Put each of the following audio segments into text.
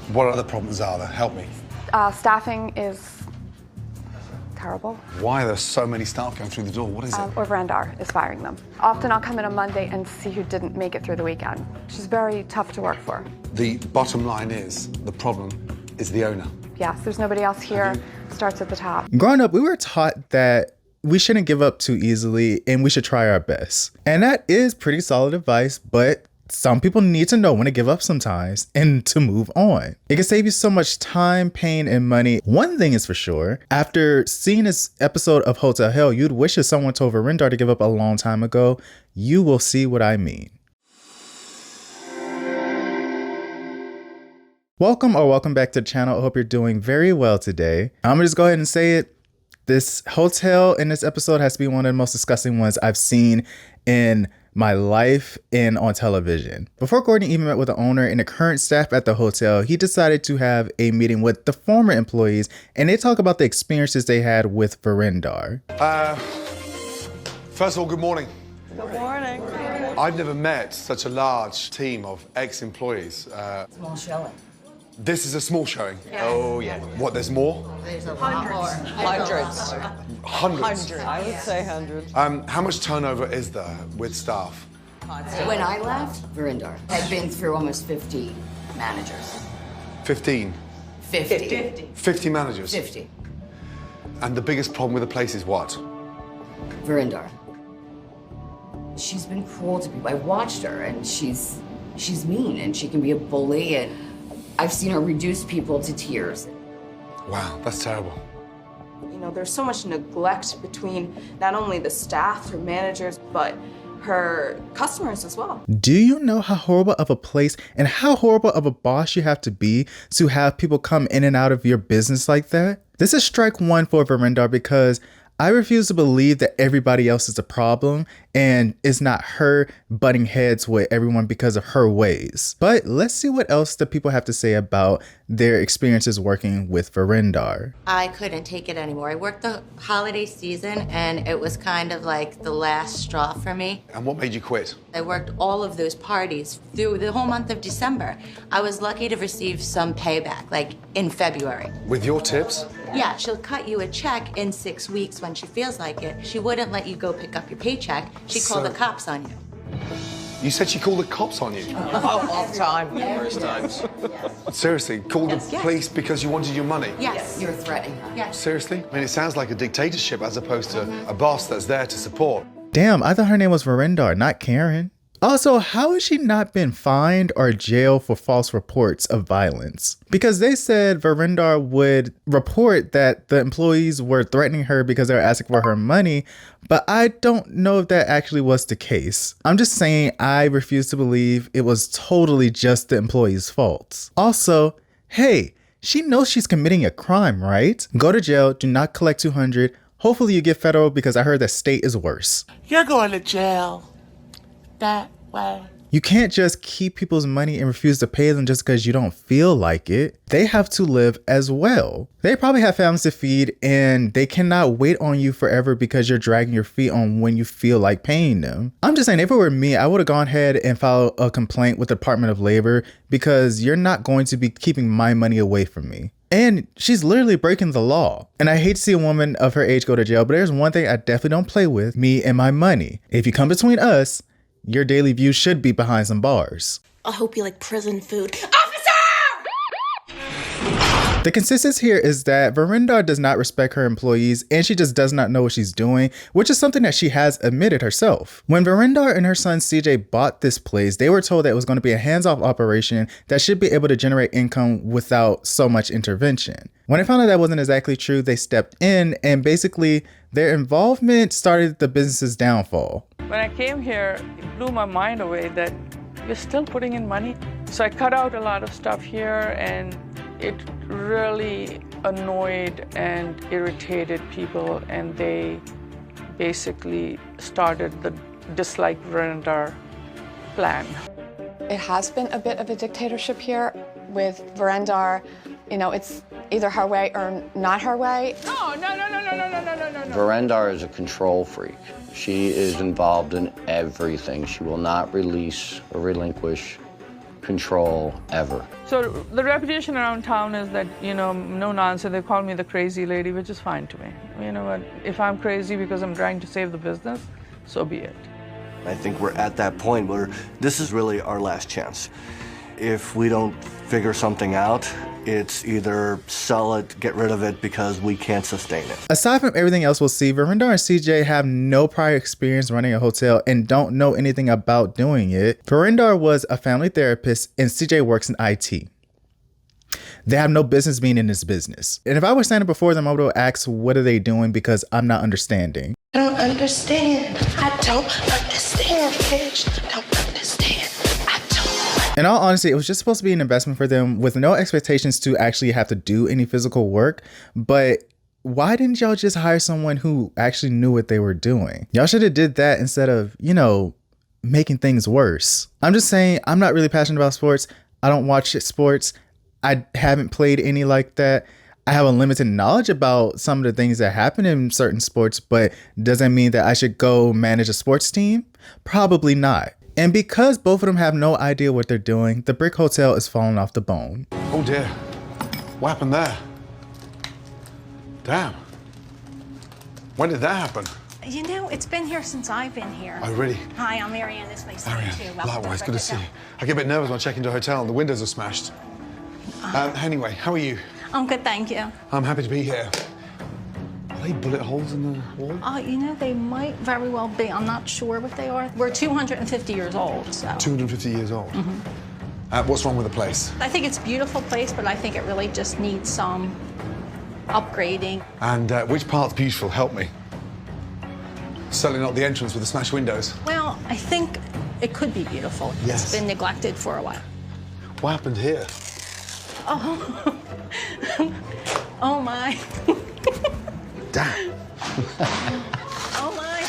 What other problems are there? Help me. Staffing is terrible. Why are there so many staff going through the door? What is it? Or Verindar is firing them. Often I'll come in on Monday and see who didn't make it through the weekend. She's very tough to work for. The bottom line is, the problem is the owner. Yes, there's nobody else here. Starts at the top. Growing up, we were taught that we shouldn't give up too easily and we should try our best. And that is pretty solid advice, but some people need to know when to give up sometimes and to move on. It can save you so much time, pain, and money. One thing is for sure, after seeing this episode of Hotel Hell, you'd wish that someone told Verindar to give up a long time ago. You will see what I mean. Welcome back to the channel. I hope you're doing very well today. I'm gonna just go ahead and say it. This hotel in this episode has to be one of the most disgusting ones I've seen in my life and on television. Before Gordon even met with the owner and the current staff at the hotel, he decided to have a meeting with the former employees, and they talk about the experiences they had with Verindar. First of all, good morning. Good morning. I've never met such a large team of ex-employees. Small showing. This is a small showing. Yeah. Oh, yeah. What, there's more? There's a lot more. Hundreds. Hundreds? I would say hundreds. How much turnover is there with staff? When I left, Verindar had been through almost 50 managers. 15? 50. 50 managers? 50. And the biggest problem with the place is what? Verindar. She's been cruel to people. I watched her, and she's mean, and she can be a bully, and I've seen her reduce people to tears. Wow, that's terrible. You know, there's so much neglect between not only the staff, her managers, but her customers as well. Do you know how horrible of a place and how horrible of a boss you have to be to have people come in and out of your business like that? This is strike one for Verindar because I refuse to believe that everybody else is the problem and it's not her butting heads with everyone because of her ways. But let's see what else the people have to say about their experiences working with Verindar. I couldn't take it anymore. I worked the holiday season and it was kind of like the last straw for me. And what made you quit? I worked all of those parties through the whole month of December. I was lucky to receive some payback, like in February. With your tips? Yeah, she'll cut you a check in 6 weeks when she feels like it. She wouldn't let you go pick up your paycheck. She'd call the cops on you. You said she called the cops on you? All the time. Numerous times. Seriously, called the police because you wanted your money? Yes. You're threatening her. Yes. Seriously? I mean, it sounds like a dictatorship as opposed to a boss that's there to support. Damn, I thought her name was Verindar, not Karen. Also, how has she not been fined or jailed for false reports of violence? Because they said Verindar would report that the employees were threatening her because they were asking for her money, but I don't know if that actually was the case. I'm just saying I refuse to believe it was totally just the employees' fault. Also, hey, she knows she's committing a crime, right? Go to jail, do not collect $200. Hopefully you get federal because I heard that state is worse. You're going to jail. That way. You can't just keep people's money and refuse to pay them just because you don't feel like it. They have to live as well. They probably have families to feed and they cannot wait on you forever because you're dragging your feet on when you feel like paying them. I'm just saying, if it were me, I would have gone ahead and filed a complaint with the Department of Labor because you're not going to be keeping my money away from me. And she's literally breaking the law. And I hate to see a woman of her age go to jail, but there's one thing I definitely don't play with: me and my money. If you come between us, your daily view should be behind some bars. I hope you like prison food. The consensus here is that Verindar does not respect her employees and she just does not know what she's doing, which is something that she has admitted herself. When Verindar and her son CJ bought this place, they were told that it was going to be a hands-off operation that should be able to generate income without so much intervention. When they found out that wasn't exactly true, they stepped in and basically their involvement started the business's downfall. When I came here, it blew my mind away that you're still putting in money. So I cut out a lot of stuff here and it really annoyed and irritated people, and they basically started the dislike Verindar plan. It has been a bit of a dictatorship here with Verindar. You know, it's either her way or not her way. No. Verindar is a control freak. She is involved in everything. She will not release or relinquish control ever. So the reputation around town is that, no nonsense. They call me the crazy lady, which is fine to me. You know what? If I'm crazy because I'm trying to save the business, so be it. I think we're at that point where this is really our last chance. If we don't figure something out, it's either sell it, get rid of it, because we can't sustain it. Aside from everything else we'll see, Verindar and CJ have no prior experience running a hotel and don't know anything about doing it. Verindar was a family therapist and CJ works in IT. They have no business being in this business. And if I were standing before them, I would ask, what are they doing? Because I'm not understanding. I don't understand. I don't understand, bitch. Don't understand. I don't. In all honesty, it was just supposed to be an investment for them with no expectations to actually have to do any physical work. But why didn't y'all just hire someone who actually knew what they were doing? Y'all should have did that instead of, making things worse. I'm just saying, I'm not really passionate about sports. I don't watch sports. I haven't played any like that. I have a limited knowledge about some of the things that happen in certain sports, but does that mean that I should go manage a sports team? Probably not. And because both of them have no idea what they're doing, the brick hotel is falling off the bone. Oh dear. What happened there? Damn. When did that happen? It's been here since I've been here. Oh, really? Hi, I'm Marianne. This place too. Likewise, good to see you. I get a bit nervous when I check into a hotel and the windows are smashed. Anyway, how are you? I'm good, thank you. I'm happy to be here. Are they bullet holes in the wall? They might very well be. I'm not sure what they are. We're 250 years old, so. 250 years old? Mm-hmm. What's wrong with the place? I think it's a beautiful place, but I think it really just needs some upgrading. And which part's beautiful? Help me. Certainly not the entrance with the smashed windows. Well, I think it could be beautiful. Yes. It's been neglected for a while. What happened here? Oh. Oh, my. Damn. Oh, my.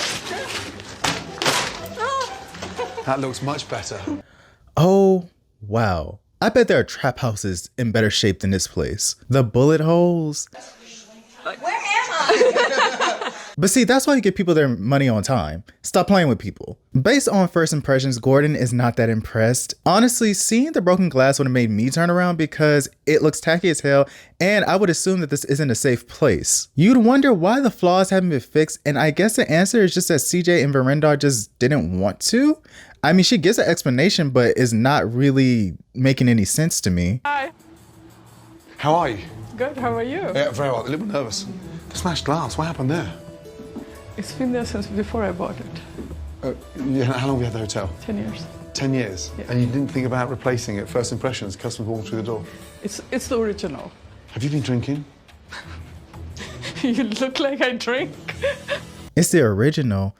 Oh. That looks much better. Oh, wow. I bet there are trap houses in better shape than this place. The bullet holes. Where am I? But see, that's why you get people their money on time. Stop playing with people. Based on first impressions, Gordon is not that impressed. Honestly, seeing the broken glass would have made me turn around because it looks tacky as hell, and I would assume that this isn't a safe place. You'd wonder why the flaws haven't been fixed, and I guess the answer is just that CJ and Verindar just didn't want to. I mean, she gives an explanation, but is not really making any sense to me. Hi. How are you? Good, how are you? Yeah, very well. A little nervous. The smashed glass, what happened there? It's been there since before I bought it. Yeah, how long have you had the hotel? 10 years. 10 years? Yeah. And you didn't think about replacing it, first impressions, customers walking through the door? It's the original. Have you been drinking? You look like I drink. It's the original.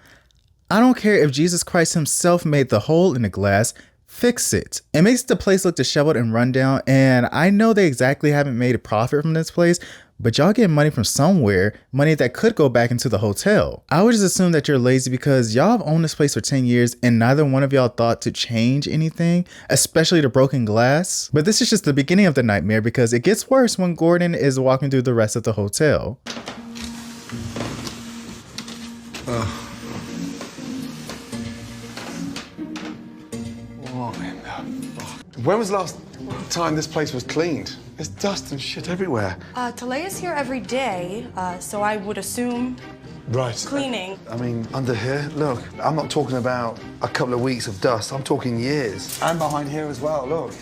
I don't care if Jesus Christ himself made the hole in the glass, fix it. It makes the place look disheveled and run down, and I know they exactly haven't made a profit from this place, but y'all getting money from somewhere, money that could go back into the hotel. I would just assume that you're lazy because y'all have owned this place for 10 years and neither one of y'all thought to change anything, especially the broken glass. But this is just the beginning of the nightmare because it gets worse when Gordon is walking through the rest of the hotel. What in the fuck? When was the last time this place was cleaned? There's dust and shit everywhere. Talea's here every day, so I would assume Right. cleaning. I mean, under here, look, I'm not talking about a couple of weeks of dust. I'm talking years. And behind here as well, look.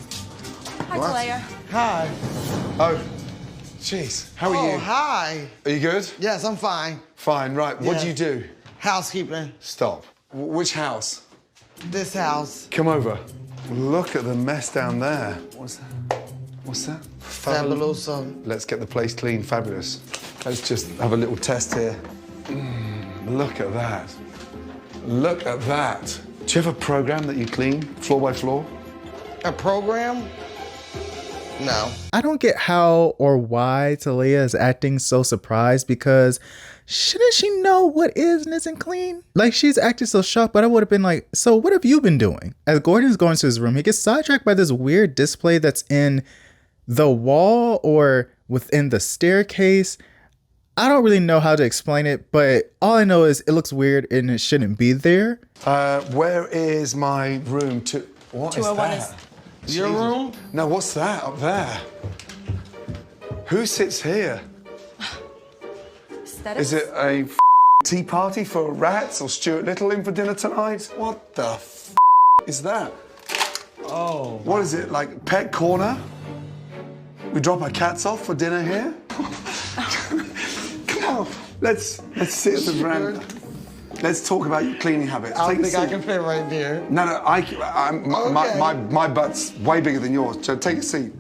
Hi, What? Talea. Hi. Oh, jeez. How are you? Oh, hi. Are you good? Yes, I'm fine. Fine, right. What Yeah. do you do? Housekeeping. Stop. Which house? This house. Come over. Look at the mess down there. What's that? What's that? Fabuloso. Let's get the place clean. Fabulous. Let's just have a little test here. Look at that. Look at that. Do you have a program that you clean floor by floor? A program? No. I don't get how or why Talea is acting so surprised because shouldn't she know what is and isn't clean? Like, she's acting so shocked, but I would have been like, so what have you been doing? As Gordon's going to his room, he gets sidetracked by this weird display that's in the wall or within the staircase. I don't really know how to explain it, but all I know is it looks weird and it shouldn't be there. Where is my room? What is 201 that? is Your room? No, what's that up there? Who sits here? Is it a tea party for rats or Stuart Little in for dinner tonight? What the is that? Oh. What is it, like pet corner? We drop our cats off for dinner here? Come on, let's sit at the veranda. Let's talk about your cleaning habits. I don't think I can fit right there. No, my butt's way bigger than yours, so take a seat.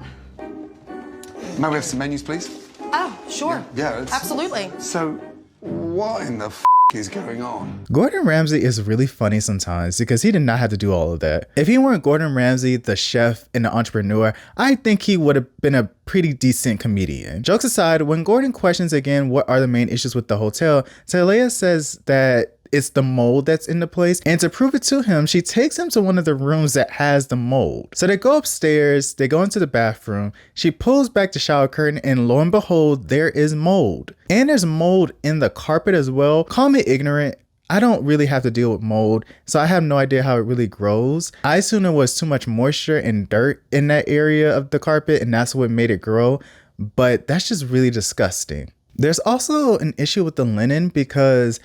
May we have some menus, please? Oh, sure. Yeah. Absolutely. So, what in the is going on? Gordon Ramsay is really funny sometimes because he did not have to do all of that. If he weren't Gordon Ramsay, the chef and the entrepreneur, I think he would have been a pretty decent comedian. Jokes aside, when Gordon questions again what are the main issues with the hotel, Talia says that it's the mold that's in the place, and to prove it to him, she takes him to one of the rooms that has the mold. So they go upstairs, they go into the bathroom, she pulls back the shower curtain, and lo and behold, there is mold. And there's mold in the carpet as well. Call me ignorant, I don't really have to deal with mold, so I have no idea how it really grows. I assume there was too much moisture and dirt in that area of the carpet, and that's what made it grow, but that's just really disgusting. There's also an issue with the linen because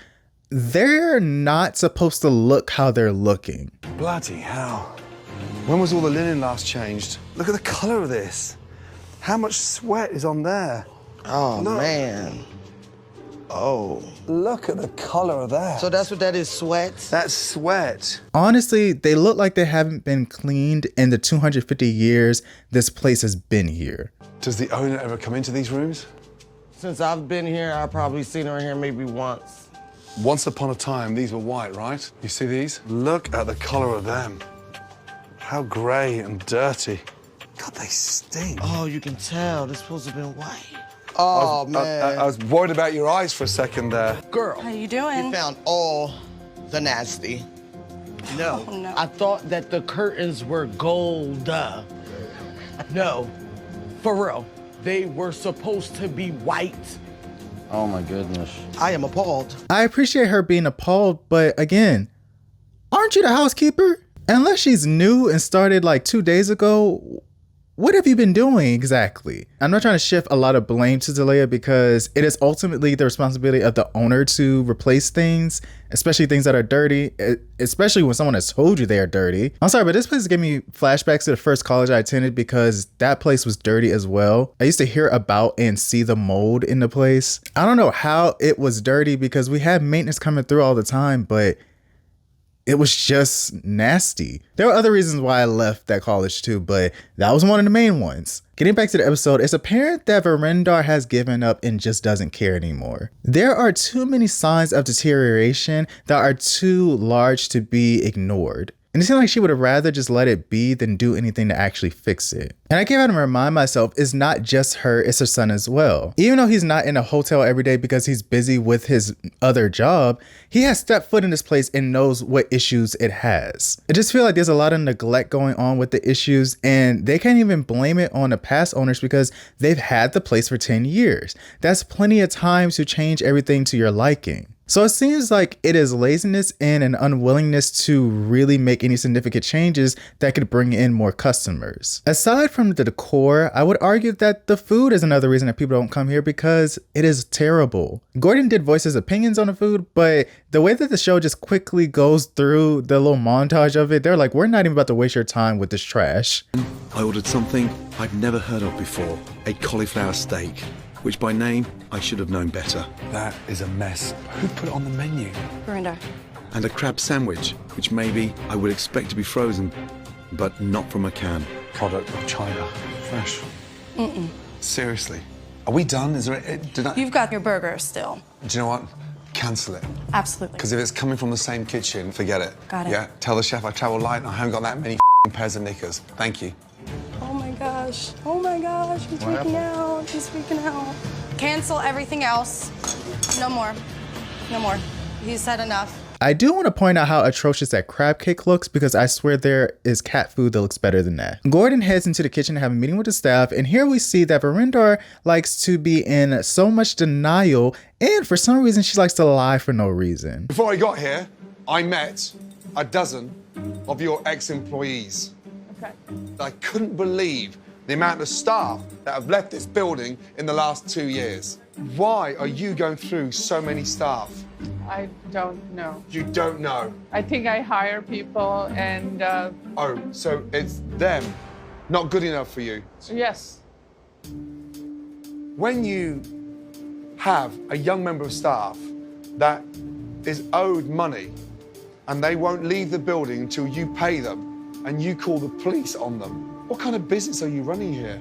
they're not supposed to look how they're looking. Bloody hell. When was all the linen last changed? Look at the colour of this. How much sweat is on there? Oh, man. Oh. Look at the colour of that. So that's what that is, sweat? That's sweat. Honestly, they look like they haven't been cleaned in the 250 years this place has been here. Does the owner ever come into these rooms? Since I've been here, I've probably seen her in here maybe once. Once upon a time, these were white, right? You see these? Look at the colour of them. How grey and dirty. God, they stink. Oh, you can tell. They're supposed to have been white. Oh, man. I was worried about your eyes for a second there. Girl. How you doing? We found all the nasty. No. Oh, no. I thought that the curtains were gold. No. For real. They were supposed to be white. Oh my goodness. I am appalled. I appreciate her being appalled, but again, aren't you the housekeeper? Unless she's new and started like 2 days ago, what have you been doing exactly? I'm not trying to shift a lot of blame to Talia because it is ultimately the responsibility of the owner to replace things, especially things that are dirty, especially when someone has told you they are dirty. I'm sorry, but this place gave me flashbacks to the first college I attended because that place was dirty as well. I used to hear about and see the mold in the place. I don't know how it was dirty because we had maintenance coming through all the time, but it was just nasty. There were other reasons why I left that college too, but that was one of the main ones. Getting back to the episode, it's apparent that Verindar has given up and just doesn't care anymore. There are too many signs of deterioration that are too large to be ignored. And it seemed like she would have rather just let it be than do anything to actually fix it. And I keep having to remind myself, it's not just her, it's her son as well. Even though he's not in a hotel every day because he's busy with his other job, he has stepped foot in this place and knows what issues it has. I just feel like there's a lot of neglect going on with the issues, and they can't even blame it on the past owners because they've had the place for 10 years. That's plenty of time to change everything to your liking. So it seems like it is laziness and an unwillingness to really make any significant changes that could bring in more customers. Aside from the decor, I would argue that the food is another reason that people don't come here because it is terrible. Gordon did voice his opinions on the food, but the way that the show just quickly goes through the little montage of it, they're like, we're not even about to waste your time with this trash. I ordered something I've never heard of before, a cauliflower steak, which by name I should have known better. That is a mess. Who put it on the menu? Verindar. And a crab sandwich, which maybe I would expect to be frozen, but not from a can. Product of China. Fresh. Mm-mm. Seriously. Are we done? Is there? You've got your burger still. Do you know what? Cancel it. Absolutely. Because if it's coming from the same kitchen, forget it. Got it. Yeah. Tell the chef I travel light and I haven't got that many pairs of knickers. Thank you. Oh my gosh. Oh my gosh. He's freaking out. He's freaking out. Cancel everything else. No more. No more. He said enough. I do want to point out how atrocious that crab cake looks because I swear there is cat food that looks better than that. Gordon heads into the kitchen to have a meeting with the staff, and here we see that Verindar likes to be in so much denial, and for some reason she likes to lie for no reason. Before I got here, I met a dozen of your ex-employees. Okay. I couldn't believe the amount of staff that have left this building in the last 2 years. Why are you going through so many staff? I don't know. You don't know? I think I hire people and... Oh, so it's them not good enough for you? Yes. When you have a young member of staff that is owed money and they won't leave the building until you pay them and you call the police on them, what kind of business are you running here?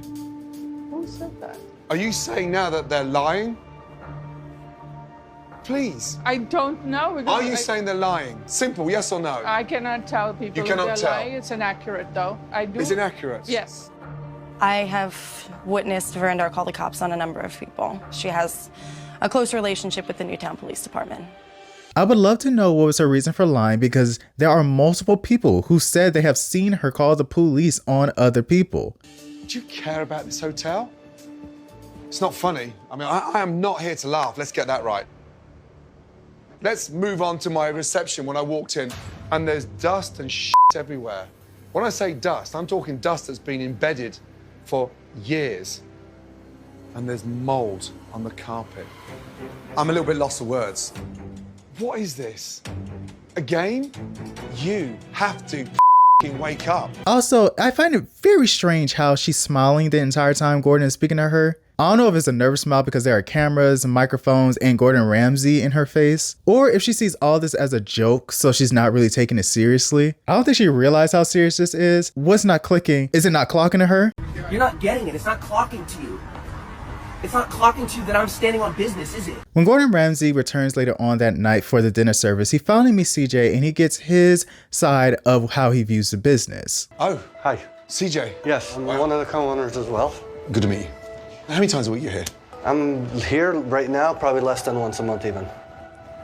Who said that? Are you saying now that they're lying? Please. I don't know. Because Are you saying they're lying? Simple, yes or no? I cannot tell people You cannot if they're tell. lying. It's inaccurate, though. I do. Is it accurate? Yes. I have witnessed Verindar call the cops on a number of people. She has a close relationship with the Newtown Police Department. I would love to know what was her reason for lying, because there are multiple people who said they have seen her call the police on other people. Do you care about this hotel? It's not funny. I mean, I am not here to laugh. Let's get that right. Let's move on to my reception when I walked in, and there's dust and shit everywhere. When I say dust, I'm talking dust that's been embedded for years. And there's mold on the carpet. I'm a little bit lost for words. What is this? Again? You have to wake up. Also, I find it very strange how she's smiling the entire time Gordon is speaking to her. I don't know if it's a nervous smile because there are cameras and microphones and Gordon Ramsay in her face, or if she sees all this as a joke, so she's not really taking it seriously. I don't think she realized how serious this is. What's not clicking? Is it not clocking to her? You're not getting it. It's not clocking to you. It's not clocking to you that I'm standing on business, is it? When Gordon Ramsay returns later on that night for the dinner service, he finally meets CJ and he gets his side of how he views the business. Oh, Hi. CJ. Yes, I'm one of the co-owners as well. Good to meet you. How many times a week are you here? I'm here right now, probably less than once a month even.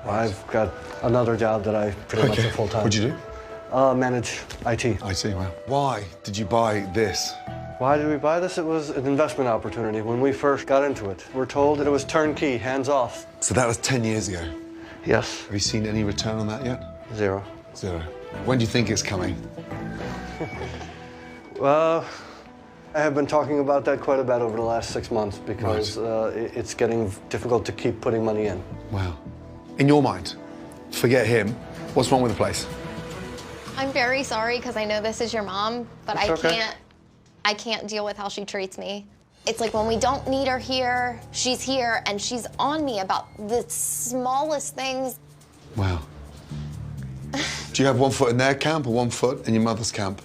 I've got another job that I pretty much do full time. What'd you do? Manage IT. IT, wow. Why did you buy this? Why did we buy this? It was an investment opportunity when we first got into it. We're told that it was turnkey, hands off. So that was 10 years ago? Yes. Have you seen any return on that yet? Zero. Zero. When do you think it's coming? I have been talking about that quite a bit over the last 6 months because it's getting difficult to keep putting money in. Wow. In your mind, forget him. What's wrong with the place? I'm very sorry because I know this is your mom, but It's okay. I can't deal with how she treats me. It's like when we don't need her here, she's here and she's on me about the smallest things. Wow. Do you have 1 foot in their camp or 1 foot in your mother's camp?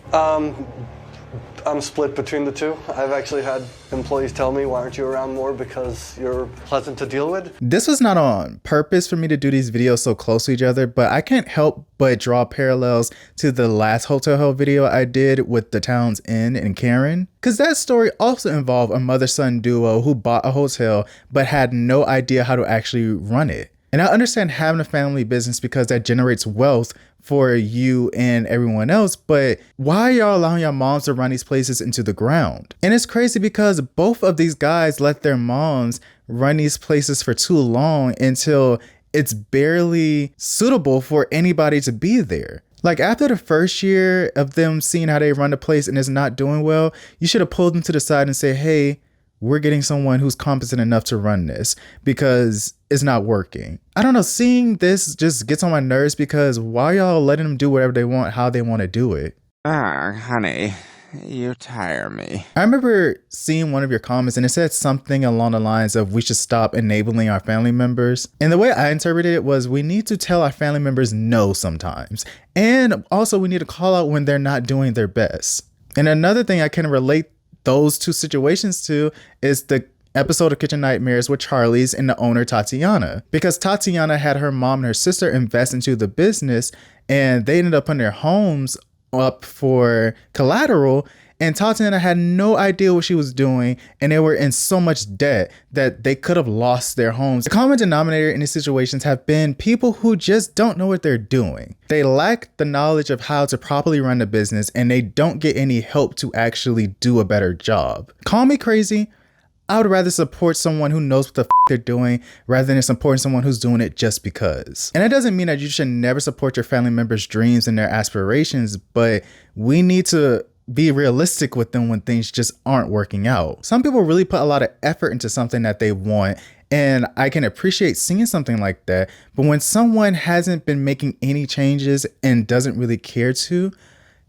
I'm split between the two. I've actually had employees tell me, why aren't you around more because you're pleasant to deal with? This was not on purpose for me to do these videos so close to each other, but I can't help but draw parallels to the last Hotel Hell video I did with the Towns Inn and Karen. Because that story also involved a mother-son duo who bought a hotel but had no idea how to actually run it. And I understand having a family business because that generates wealth for you and everyone else, but why are y'all allowing your moms to run these places into the ground? And it's crazy because both of these guys let their moms run these places for too long until it's barely suitable for anybody to be there. Like after the first year of them seeing how they run the place and it's not doing well, you should have pulled them to the side and say, hey, we're getting someone who's competent enough to run this because it's not working. I don't know, seeing this just gets on my nerves because why y'all letting them do whatever they want, how they want to do it? Honey, you tire me. I remember seeing one of your comments and it said something along the lines of we should stop enabling our family members. And the way I interpreted it was we need to tell our family members no sometimes. And also we need to call out when they're not doing their best. And another thing I can relate those two situations to is the episode of Kitchen Nightmares with Charlie's and the owner Tatiana, because Tatiana had her mom and her sister invest into the business and they ended up putting their homes up for collateral, and Tatiana had no idea what she was doing and they were in so much debt that they could have lost their homes. The common denominator in these situations have been people who just don't know what they're doing. They lack the knowledge of how to properly run the business and they don't get any help to actually do a better job. Call me crazy. I would rather support someone who knows what the they're doing rather than supporting someone who's doing it just because. And that doesn't mean that you should never support your family members' dreams and their aspirations, but we need to be realistic with them when things just aren't working out. Some people really put a lot of effort into something that they want, and I can appreciate seeing something like that. But when someone hasn't been making any changes and doesn't really care to,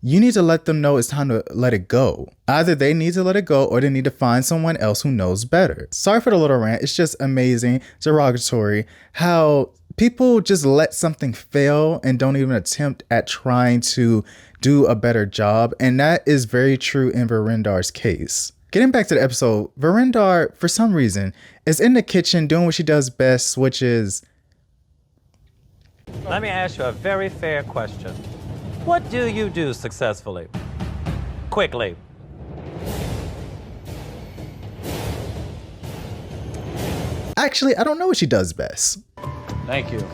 you need to let them know it's time to let it go. Either they need to let it go or they need to find someone else who knows better. Sorry for the little rant. It's just amazing, derogatory, how people just let something fail and don't even attempt at trying to do a better job. And that is very true in Verindar's case. Getting back to the episode, Verindar, for some reason, is in the kitchen doing what she does best, which is... Let me ask you a very fair question. What do you do successfully? Quickly. Actually, I don't know what she does best. Thank you.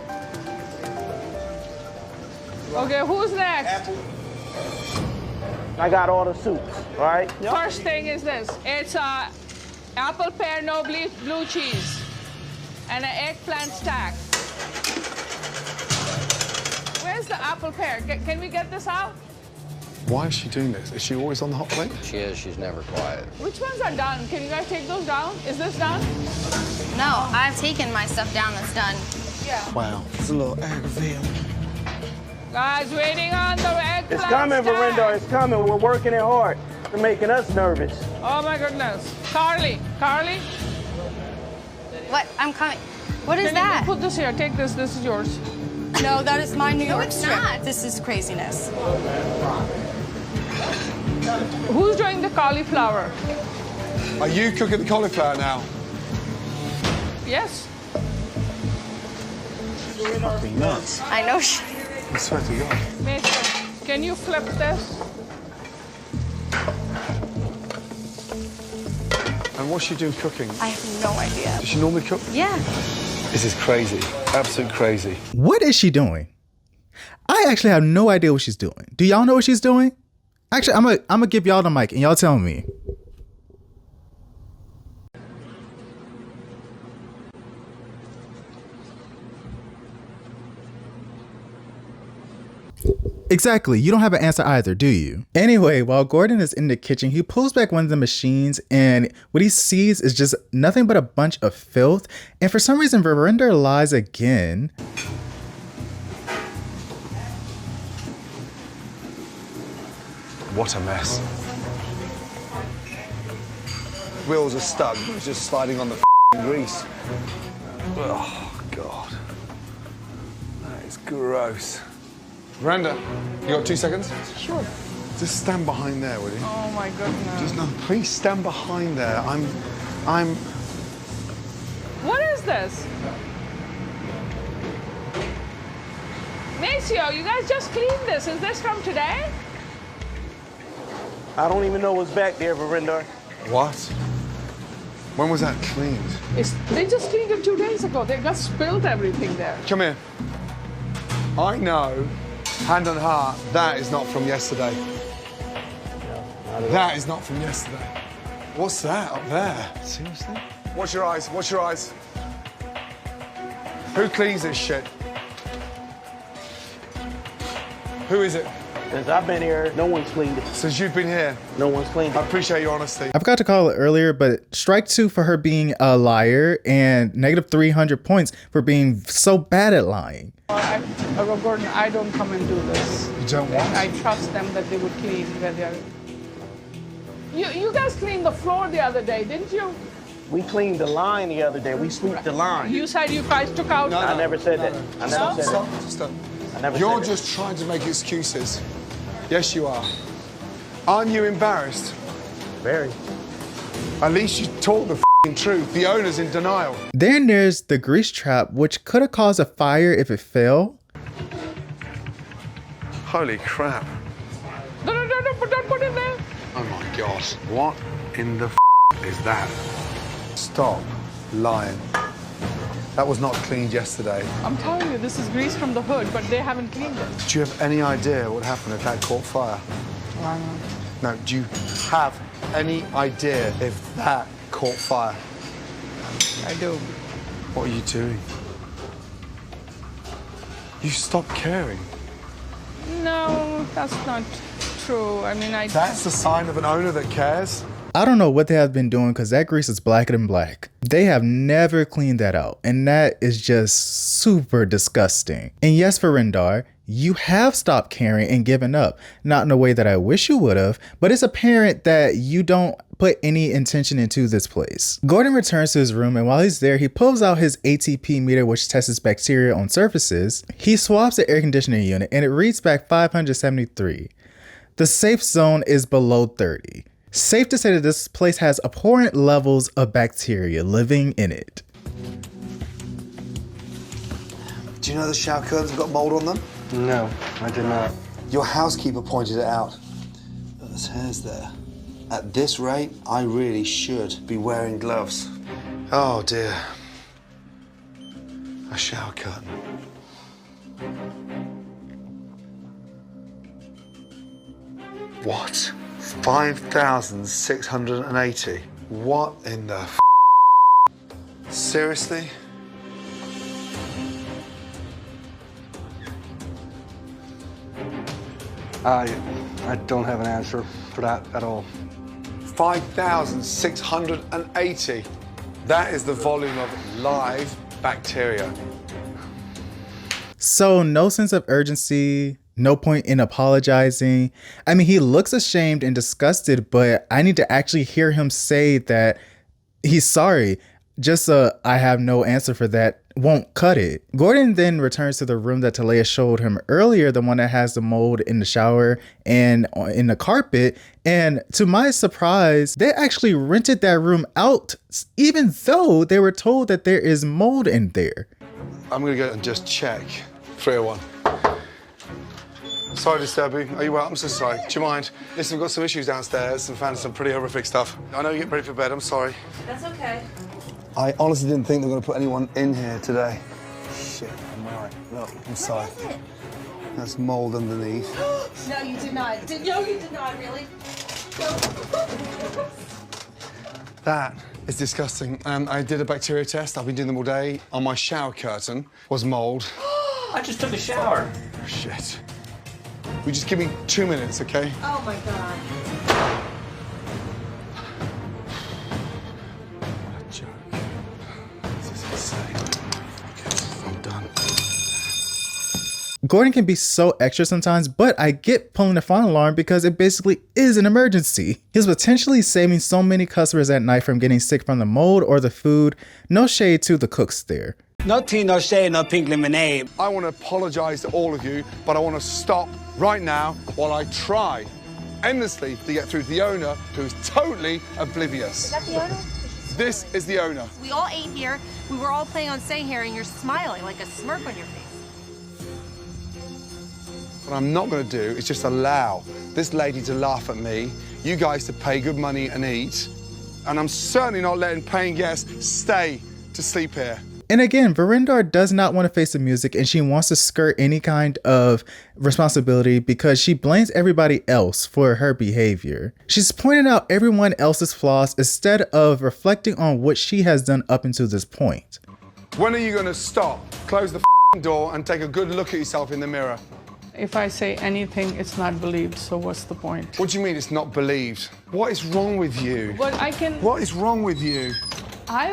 Okay, who's next? I got all the soups, all right? First thing is this. It's apple pear, no blue cheese, and an eggplant stack. Where's the apple pear? Can we get this out? Why is she doing this? Is she always on the hot plate? She is. She's never quiet. Which ones are done? Can you guys take those down? Is this done? No, I've taken my stuff down that's done. Yeah. Wow. It's a little aggravating. Guys, waiting on the eggplant It's coming, stack. Verindar. It's coming. We're working it hard. They're making us nervous. Oh my goodness. Carly. What? I'm coming. What is Can that? you put this here. Take this. This is yours. No, that is my New York it's strip. not. This is craziness. Who's doing the cauliflower? Are you cooking the cauliflower now? Yes. Fucking nuts. I know she... I swear to God. Mason, can you flip this? And what's she doing cooking? I have no idea. Does she normally cook? Yeah. This is crazy. Absolute crazy. What is she doing? I actually have no idea what she's doing. Do y'all know what she's doing? Actually, I'm gonna give y'all the mic and y'all tell me. Exactly. You don't have an answer either, do you? Anyway, while Gordon is in the kitchen, he pulls back one of the machines and what he sees is just nothing but a bunch of filth. And for some reason, Verindar lies again. What a mess. Wheels are stuck. It's just sliding on the grease. Oh, God. That is gross. Verindar, you got 2 seconds? Sure. Just stand behind there, will you? Oh my goodness. Just no, please stand behind there. I'm. What is this? Maceo, you guys just cleaned this. Is this from today? I don't even know what's back there, Verindar. What? When was that cleaned? They just cleaned it 2 days ago. They got spilled everything there. Come here. I know, hand on heart, that is not from yesterday. That is not from yesterday. What's that up there? Seriously? Watch your eyes, watch your eyes. Who cleans this shit? Who is it? Since I've been here, no one's cleaned it. Since you've been here? No one's cleaned it. I appreciate your honesty. I forgot to call it earlier, but strike 2 for her being a liar and negative 300 points for being so bad at lying. Gordon, I don't come and do this. You don't want? I trust them that they would clean where they're... You guys cleaned the floor the other day, didn't you? We cleaned the line the other day. We sweeped the line. You said you guys took out... I never said that. I never said Stop, that. stop. I never You're said just trying to make excuses. Yes, you are. Aren't you embarrassed? Very. At least you told the truth. The owner's in denial. Then there's the grease trap, which could have caused a fire if it fell. Holy crap. No, don't put it there. Oh my God. What in the is that? Stop lying. That was not cleaned yesterday. I'm telling you, this is grease from the hood, but they haven't cleaned it. Do you have any idea what happened if that caught fire? No, do you have any idea if that caught fire? I do. What are you doing? You stopped caring. No, that's not true. I mean, That's the sign of an owner that cares. I don't know what they have been doing because that grease is blacker than black. They have never cleaned that out, and that is just super disgusting. And yes, Verindar, you have stopped caring and given up. Not in a way that I wish you would have, but it's apparent that you don't put any intention into this place. Gordon returns to his room, and while he's there, he pulls out his ATP meter, which tests bacteria on surfaces. He swaps the air conditioning unit, and it reads back 573. The safe zone is below 30. Safe to say that this place has abhorrent levels of bacteria living in it. Do you know the shower curtains have got mold on them? No, I did not. Your housekeeper pointed it out. There's hairs there. At this rate, I really should be wearing gloves. Oh dear. A shower curtain. What? 5,680? What in the f? Seriously? I don't have an answer for that at all. 5,680. That is the volume of live bacteria. So no sense of urgency, no point in apologizing. I mean, he looks ashamed and disgusted, but I need to actually hear him say that he's sorry. Just I have no answer for that won't cut it. Gordon then returns to the room that Talia showed him earlier, the one that has the mold in the shower and in the carpet. And to my surprise, they actually rented that room out, even though they were told that there is mold in there. I'm gonna go and just check. 301. Sorry to disturb you. Are you well? I'm so sorry. Do you mind? Listen, we've got some issues downstairs and found some pretty horrific stuff. I know you're getting ready for bed. I'm sorry. That's okay. I honestly didn't think they were going to put anyone in here today. Shit, I'm right. Look, I'm sorry. What is it? There's mold underneath. No, you did not. No, you did not, really. That is disgusting. I did a bacteria test. I've been doing them all day. On my shower curtain was mold. I just took a shower. Shit. Will you just give me 2 minutes, okay? Oh, my God. What a joke. This is insane. Okay, I'm done. Gordon can be so extra sometimes, but I get pulling the phone alarm because it basically is an emergency. He's potentially saving so many customers at night from getting sick from the mold or the food. No shade to the cooks there. No tea, no shade, no pink lemonade. I want to apologize to all of you, but I want to stop right now while I try endlessly to get through to the owner, who is totally oblivious. Is that the owner? This is the owner. We all ate here. We were all planning on staying here, and you're smiling like a smirk on your face. What I'm not going to do is just allow this lady to laugh at me, you guys to pay good money and eat, and I'm certainly not letting paying guests stay to sleep here. And again, Verindar does not want to face the music, and she wants to skirt any kind of responsibility because she blames everybody else for her behavior. She's pointing out everyone else's flaws instead of reflecting on what she has done up until this point. When are you going to stop, close the door, and take a good look at yourself in the mirror? If I say anything, it's not believed, so what's the point? What do you mean it's not believed? What is wrong with you? But I can... What is wrong with you?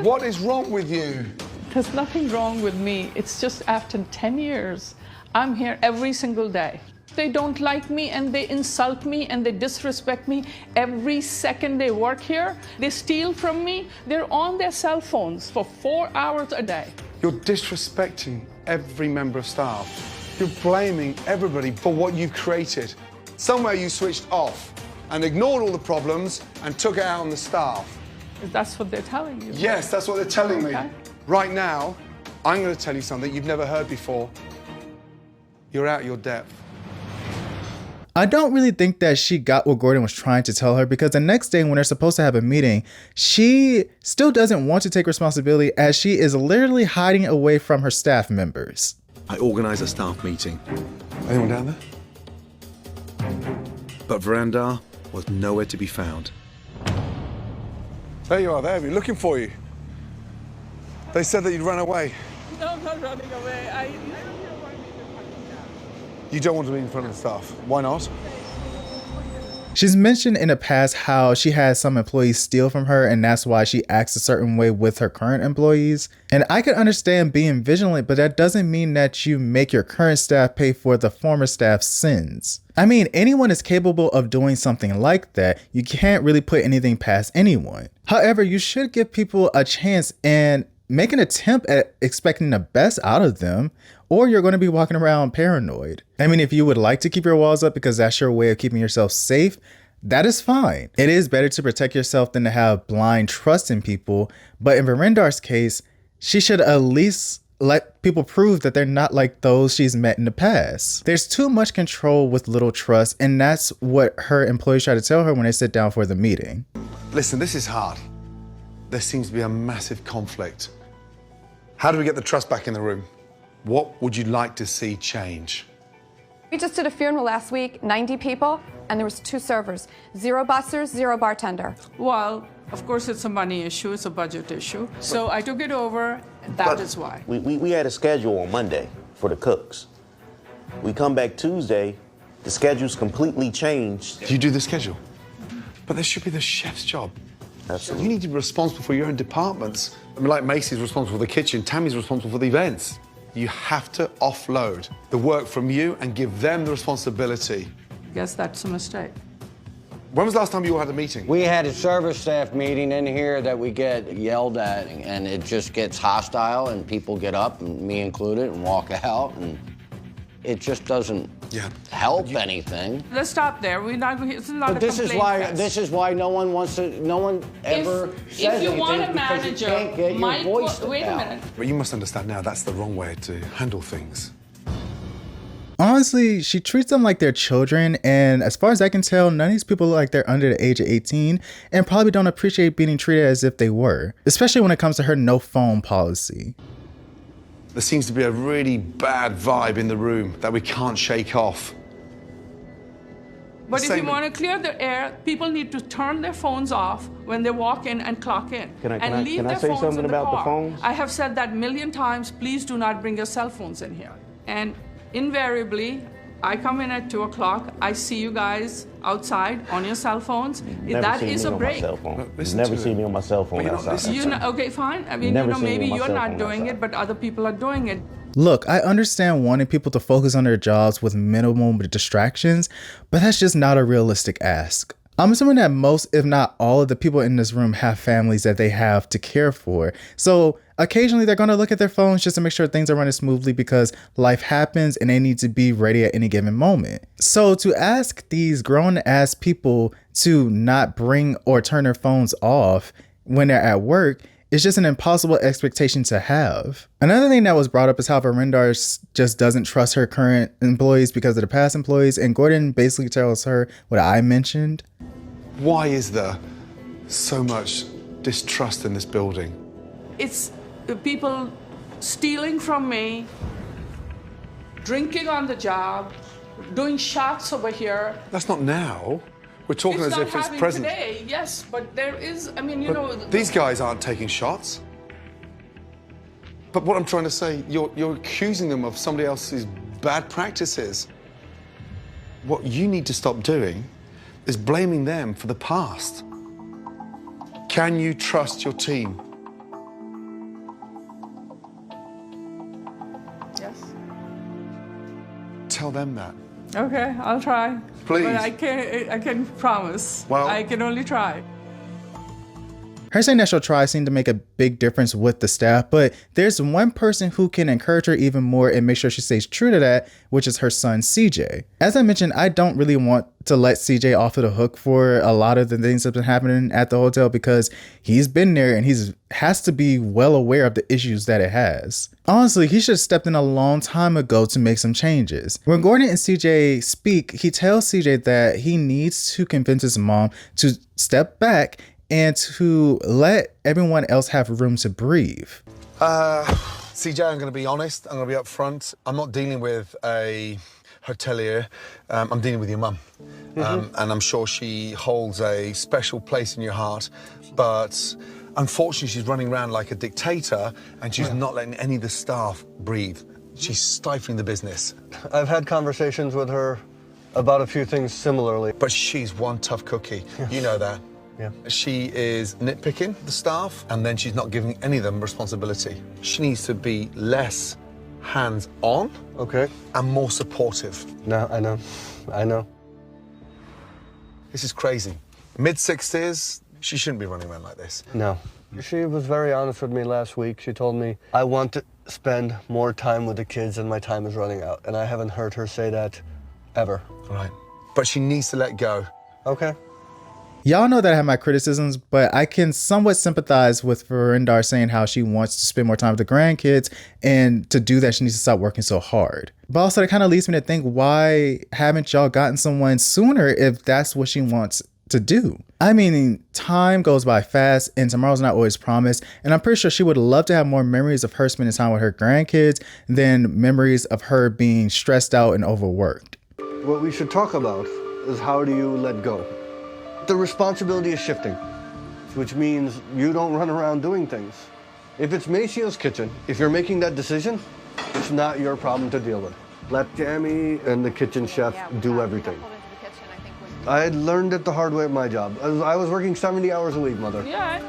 What is wrong with you? There's nothing wrong with me. It's just after 10 years, I'm here every single day. They don't like me and they insult me and they disrespect me every second they work here. They steal from me. They're on their cell phones for 4 hours a day. You're disrespecting every member of staff. You're blaming everybody for what you've created. Somewhere you switched off and ignored all the problems and took it out on the staff. That's what they're telling you. Yes, that's what they're telling me. Okay. Right now, I'm going to tell you something you've never heard before. You're out your depth. I don't really think that she got what Gordon was trying to tell her, because the next day when they're supposed to have a meeting, she still doesn't want to take responsibility as she is literally hiding away from her staff members. I organised a staff meeting. Anyone down there? But Verindar was nowhere to be found. There you are, there, we're looking for you. They said that you'd run away. No, I'm not running away. You don't want to be in front of the staff. Why not? She's mentioned in the past how she had some employees steal from her, and that's why she acts a certain way with her current employees. And I can understand being vigilant, but that doesn't mean that you make your current staff pay for the former staff's sins. I mean, anyone is capable of doing something like that. You can't really put anything past anyone. However, you should give people a chance and make an attempt at expecting the best out of them, or you're going to be walking around paranoid. I mean, if you would like to keep your walls up because that's your way of keeping yourself safe, that is fine. It is better to protect yourself than to have blind trust in people. But in Verindar's case, she should at least let people prove that they're not like those she's met in the past. There's too much control with little trust, and that's what her employees try to tell her when they sit down for the meeting. Listen, this is hard. There seems to be a massive conflict. How do we get the trust back in the room? What would you like to see change? We just did a funeral last week, 90 people, and there was 2 servers, 0 bussers, 0 bartender. Well, of course it's a money issue, it's a budget issue. So I took it over, and that is why. We had a schedule on Monday for the cooks. We come back Tuesday, the schedule's completely changed. You do the schedule? But this should be the chef's job. Absolutely. You need to be responsible for your own departments. I mean, like Macy's responsible for the kitchen, Tammy's responsible for the events. You have to offload the work from you and give them the responsibility. I guess that's a mistake. When was the last time you all had a meeting? We had a service staff meeting in here that we get yelled at, and it just gets hostile, and people get up, and me included, and walk out, and it just doesn't help anything. Let's stop there. We're not. It's not But a complaint fest. this is why no one wants to. No one ever says If you want a anything because you manager, can't get your Mike, voice wait a out. minute. But you must understand now that's the wrong way to handle things. Honestly, she treats them like they're children, and as far as I can tell, none of these people look like they're under the age of 18 and probably don't appreciate being treated as if they were, especially when it comes to her no phone policy. There seems to be a really bad vibe in the room that we can't shake off. But if you want to clear the air, people need to turn their phones off when they walk in and clock in. And leave their say phones something in the about the car. phones? I have said that 1,000,000 times. Please do not bring your cell phones in here. And invariably, I come in at 2 o'clock. I see you guys outside on your cell phones. That is a break. Never see me on my cell phone outside. Okay, fine. I mean, Never seen me maybe on my you're cell not phone doing outside. it, but other people are doing it. Look, I understand wanting people to focus on their jobs with minimum distractions, but that's just not a realistic ask. I'm assuming that most, if not all, of the people in this room have families that they have to care for. So occasionally they're going to look at their phones just to make sure things are running smoothly because life happens and they need to be ready at any given moment. So to ask these grown-ass people to not bring or turn their phones off when they're at work is just an impossible expectation to have. Another thing that was brought up is how Verindar just doesn't trust her current employees because of the past employees, and Gordon basically tells her what I mentioned. Why is there so much distrust in this building? It's people stealing from me, drinking on the job, doing shots over here. That's not now. We're talking as if it's present. Today, yes, but there is, I mean, you But know. these guys aren't taking shots. But what I'm trying to say, you're accusing them of somebody else's bad practices. What you need to stop doing is blaming them for the past. Can you trust your team? Yes. Tell them that. Okay, I'll try. Please. But I can't promise. Well, I can only try. Her saying that she'll try seemed to make a big difference with the staff, but there's one person who can encourage her even more and make sure she stays true to that, which is her son, CJ. As I mentioned, I don't really want to let CJ off of the hook for a lot of the things that have been happening at the hotel because he's been there and has to be well aware of the issues that it has. Honestly, he should have stepped in a long time ago to make some changes. When Gordon and CJ speak, he tells CJ that he needs to convince his mom to step back and to let everyone else have room to breathe. CJ, I'm going to be honest. I'm going to be up front. I'm not dealing with a hotelier. I'm dealing with your mum. And I'm sure she holds a special place in your heart. But unfortunately, she's running around like a dictator and she's not letting any of the staff breathe. She's stifling the business. I've had conversations with her about a few things similarly. But she's one tough cookie. Yes. You know that. Yeah. She is nitpicking the staff, and then she's not giving any of them responsibility. She needs to be less hands-on, okay, and more supportive. No, I know. This is crazy. Mid-60s, she shouldn't be running around like this. No. She was very honest with me last week. She told me, I want to spend more time with the kids and my time is running out. And I haven't heard her say that ever. Right. But she needs to let go. Okay. Y'all know that I have my criticisms, but I can somewhat sympathize with Verindar saying how she wants to spend more time with the grandkids, and to do that, she needs to stop working so hard. But also, that kind of leads me to think, why haven't y'all gotten someone sooner if that's what she wants to do? I mean, time goes by fast and tomorrow's not always promised, and I'm pretty sure she would love to have more memories of her spending time with her grandkids than memories of her being stressed out and overworked. What we should talk about is, how do you let go? The responsibility is shifting, which means you don't run around doing things. If it's Macio's kitchen, if you're making that decision, it's not your problem to deal with. Let Jamie and the kitchen chef do everything. I had learned it the hard way at my job. I was working 70 hours a week, Mother. Yeah.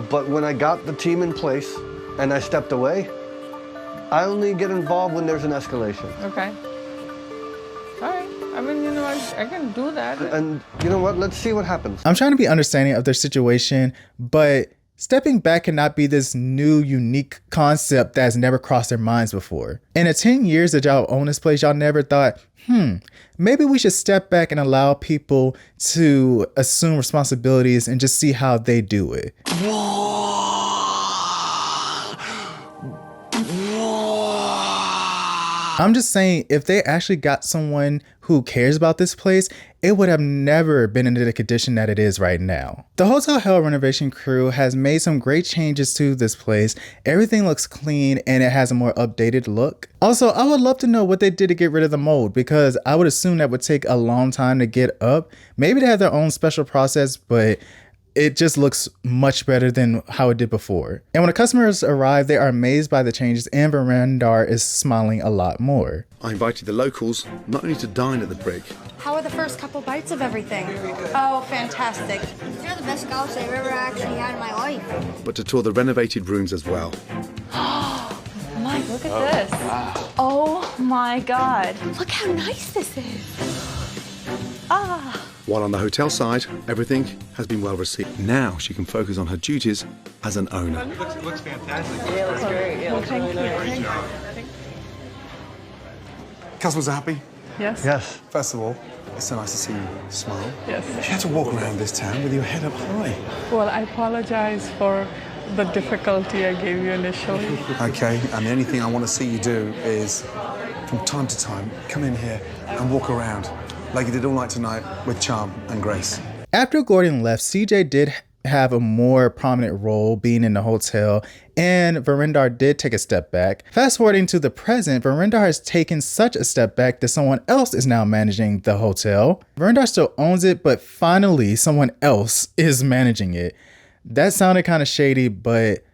But when I got the team in place and I stepped away, I only get involved when there's an escalation. Okay. All right. I mean, you know, I can do that. And you know what? Let's see what happens. I'm trying to be understanding of their situation, but stepping back cannot be this new, unique concept that has never crossed their minds before. In the 10 years that y'all own this place, y'all never thought, maybe we should step back and allow people to assume responsibilities and just see how they do it. I'm just saying, if they actually got someone who cares about this place, it would have never been into the condition that it is right now. The Hotel Hell renovation crew has made some great changes to this place. Everything looks clean and it has a more updated look. Also, I would love to know what they did to get rid of the mold, because I would assume that would take a long time to get up. Maybe they have their own special process, but it just looks much better than how it did before. And when the customers arrive, they are amazed by the changes, and Verindar is smiling a lot more. I invited the locals not only to dine at the Brick. How are the first couple bites of everything? Oh, fantastic. These are the best scallops I've ever actually had in my life. But to tour the renovated rooms as well. Mike, look at this. Wow. Oh my God. Look how nice this is. While on the hotel side, everything has been well received. Now she can focus on her duties as an owner. It looks fantastic. Yeah, it looks great. Yeah, Thank you. Customers are happy? Yes. Yes. First of all, it's so nice to see you smile. Yes. You had to walk around this town with your head up high. Well, I apologize for the difficulty I gave you initially. Okay, and the only thing I want to see you do is, from time to time, come in here and walk around like you did all night tonight with charm and grace. After Gordon left, CJ did have a more prominent role being in the hotel, and Verindar did take a step back. Fast forwarding to the present, Verindar has taken such a step back that someone else is now managing the hotel. Verindar still owns it, but finally someone else is managing it. That sounded kind of shady, but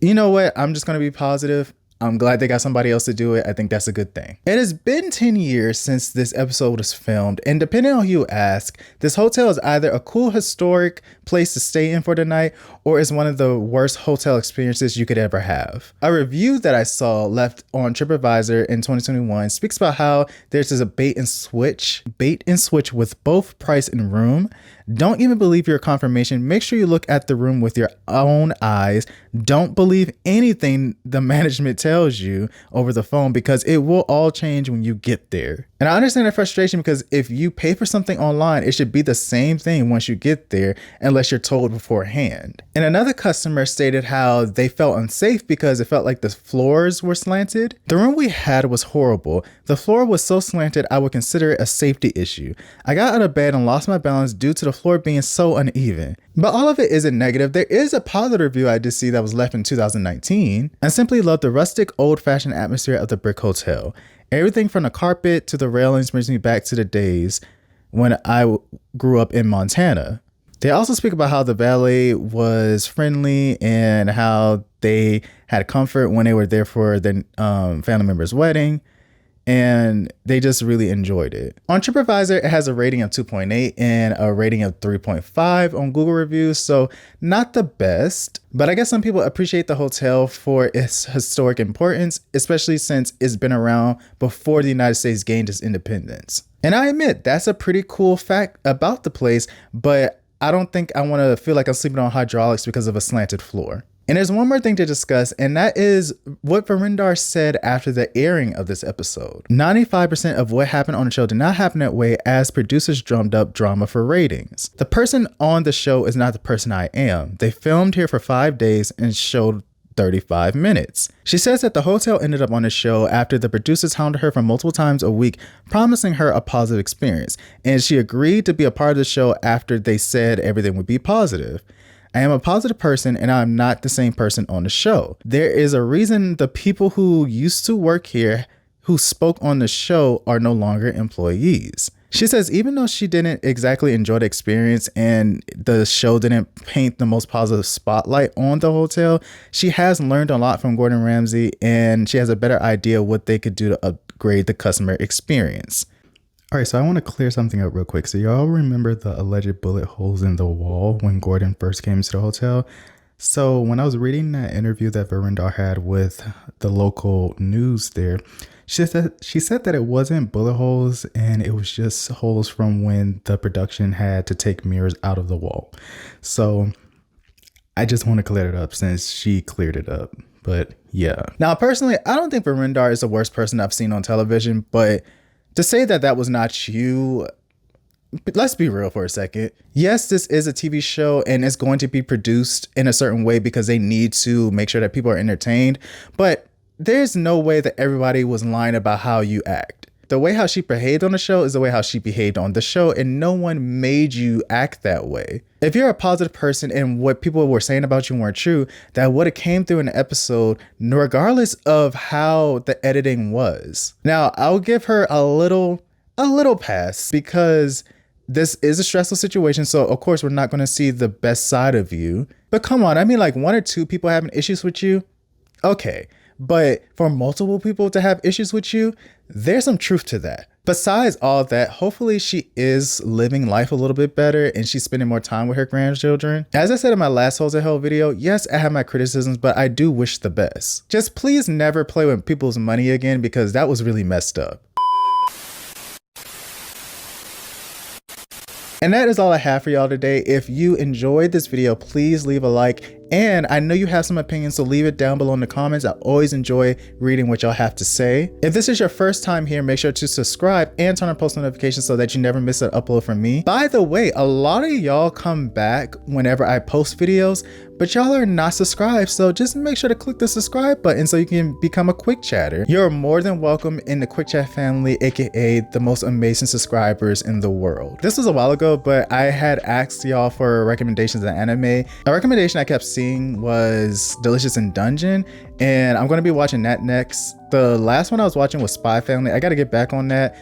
you know what? I'm just going to be positive. I'm glad they got somebody else to do it. I think that's a good thing. It has been 10 years since this episode was filmed, and depending on who you ask, this hotel is either a cool historic place to stay in for the night, or is one of the worst hotel experiences you could ever have. A review that I saw left on TripAdvisor in 2021 speaks about how there's a bait and switch with both price and room. Don't even believe your confirmation. Make sure you look at the room with your own eyes. Don't believe anything the management tells you over the phone, because it will all change when you get there. And I understand the frustration, because if you pay for something online, it should be the same thing once you get there, unless you're told beforehand. And another customer stated how they felt unsafe because it felt like the floors were slanted. The room we had was horrible. The floor was so slanted, I would consider it a safety issue. I got out of bed and lost my balance due to the floor being so uneven. But all of it isn't negative. There is a positive review I did see that was left in 2019. I simply love the rustic, old-fashioned atmosphere of the Brick Hotel. Everything from the carpet to the railings brings me back to the days when I grew up in Montana. They also speak about how the valet was friendly and how they had comfort when they were there for their family member's wedding. and they just really enjoyed it. On TripAdvisor, it has a rating of 2.8 and a rating of 3.5 on Google reviews, so not the best, but I guess some people appreciate the hotel for its historic importance, especially since it's been around before the United States gained its independence. And I admit, that's a pretty cool fact about the place, but I don't think I want to feel like I'm sleeping on hydraulics because of a slanted floor. And there's one more thing to discuss, and that is what Verindar said after the airing of this episode. 95% of what happened on the show did not happen that way, as producers drummed up drama for ratings. The person on the show is not the person I am. They filmed here for 5 days and showed 35 minutes. She says that the hotel ended up on the show after the producers hounded her for multiple times a week, promising her a positive experience, and she agreed to be a part of the show after they said everything would be positive. I am a positive person and I'm not the same person on the show. There is a reason the people who used to work here who spoke on the show are no longer employees. She says even though she didn't exactly enjoy the experience and the show didn't paint the most positive spotlight on the hotel, she has learned a lot from Gordon Ramsay and she has a better idea what they could do to upgrade the customer experience. All right, so I want to clear something up real quick. So y'all remember the alleged bullet holes in the wall when Gordon first came to the hotel? So when I was reading that interview that Verindar had with the local news there, she said that it wasn't bullet holes and it was just holes from when the production had to take mirrors out of the wall. So I just want to clear it up since she cleared it up. But yeah. Now, personally, I don't think Verindar is the worst person I've seen on television, but to say that that was not you, let's be real for a second. Yes, this is a TV show and it's going to be produced in a certain way because they need to make sure that people are entertained. But there's no way that everybody was lying about how you act. The way how she behaved on the show is the way how she behaved on the show, and no one made you act that way. If you're a positive person and what people were saying about you weren't true, that would have came through in the episode regardless of how the editing was. Now, I'll give her a little pass because this is a stressful situation, so of course we're not going to see the best side of you. But come on, I mean, like 1 or 2 people having issues with you, okay. But for multiple people to have issues with you, there's some truth to that. Besides all that, hopefully she is living life a little bit better and she's spending more time with her grandchildren. As I said in my last Holes in Hell video, yes, I have my criticisms, but I do wish the best. Just please never play with people's money again because that was really messed up. And that is all I have for y'all today. If you enjoyed this video, please leave a like. And I know you have some opinions, so leave it down below in the comments. I always enjoy reading what y'all have to say. If this is your first time here, make sure to subscribe and turn on post notifications so that you never miss an upload from me. By the way, a lot of y'all come back whenever I post videos, but y'all are not subscribed, so just make sure to click the subscribe button so you can become a quick chatter. You're more than welcome in the quick chat family, aka the most amazing subscribers in the world. This was a while ago, but I had asked y'all for recommendations in anime. A recommendation I kept seeing was Delicious in Dungeon, and I'm going to be watching that next. The last one I was watching was Spy Family. I got to get back on that.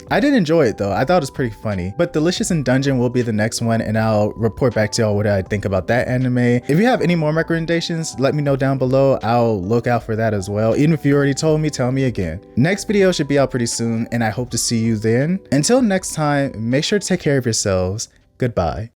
I did enjoy it though. I thought it was pretty funny. But Delicious in Dungeon will be the next one, and I'll report back to y'all what I think about that anime. If you have any more recommendations, let me know down below. I'll look out for that as well. Even if you already told me, tell me again. Next video should be out pretty soon, and I hope to see you then. Until next time, make sure to take care of yourselves. Goodbye.